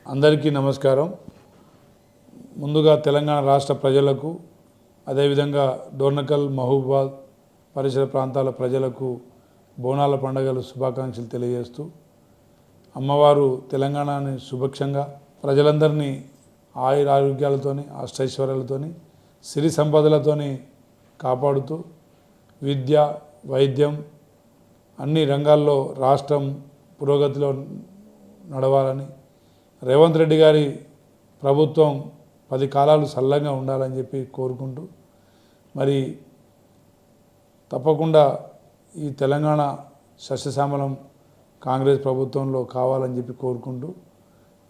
అందరికీ నమస్కారం. ముందుగా తెలంగాణ రాష్ట్ర ప్రజలకు, అదేవిధంగా డోర్నకల్, మహబూబాద్ పరిసర ప్రాంతాల ప్రజలకు బోనాల పండుగలు శుభాకాంక్షలు తెలియజేస్తూ, అమ్మవారు తెలంగాణని సుభిక్షంగా ప్రజలందరినీ ఆయురారోగ్యాలతోని, అష్టైశ్వర్యాలతోని, సిరి సంపదలతోని కాపాడుతూ విద్య, వైద్యం అన్ని రంగాల్లో రాష్ట్రం పురోగతిలో నడవాలని, రేవంత్ రెడ్డి గారి ప్రభుత్వం 10 కాలాలు సల్లంగా ఉండాలని చెప్పి కోరుకుంటూ, మరి తప్పకుండా ఈ తెలంగాణ సస్యశ్యామలం కాంగ్రెస్ ప్రభుత్వంలో కావాలని చెప్పి కోరుకుంటూ,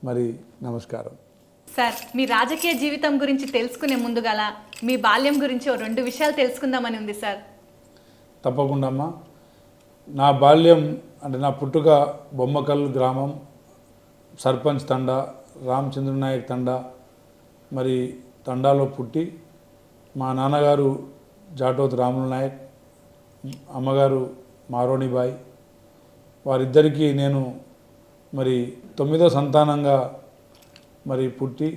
మరి నమస్కారం. సార్, మీ రాజకీయ జీవితం గురించి తెలుసుకునే ముందుగల మీ బాల్యం గురించి 2 విషయాలు తెలుసుకుందామని ఉంది సార్. తప్పకుండా అమ్మా. నా బాల్యం అంటే నా పుట్టుక బొమ్మకల్ గ్రామం, సర్పంచ్ తండా, రామచంద్ర నాయక్ తండా, మరి తండాలో పుట్టి మా నాన్నగారు జాటోత్ రాములు నాయక్, అమ్మగారు మారోణిబాయి, వారిద్దరికీ నేను మరి 9వ సంతానంగా మరి పుట్టి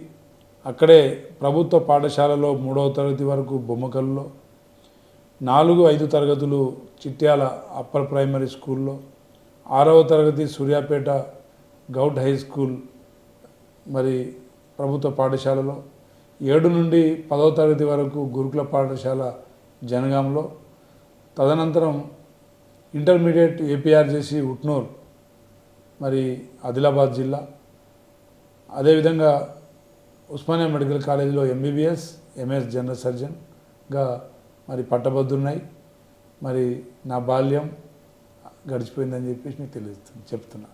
అక్కడే ప్రభుత్వ పాఠశాలలో 3వ తరగతి వరకు బొమ్మకల్లో, 4-5 తరగతులు చిట్యాల అప్పర్ ప్రైమరీ స్కూల్లో, 6వ తరగతి సూర్యాపేట గౌట్ హై స్కూల్ మరి ప్రభుత్వ పాఠశాలలో, 7 నుండి 10వ తరగతి వరకు గురుకుల పాఠశాల జనగాంలో, తదనంతరం ఇంటర్మీడియట్ ఏపీఆర్జేసి ఉట్నూర్ మరి ఆదిలాబాద్ జిల్లా, అదేవిధంగా ఉస్మానియా మెడికల్ కాలేజీలో ఎంబీబీఎస్, ఎంఎస్ జనరల్ సర్జన్గా మరి పట్టభద్రున్నాయి. మరి నా బాల్యం గడిచిపోయిందని చెప్పేసి మీకు చెప్తున్నా.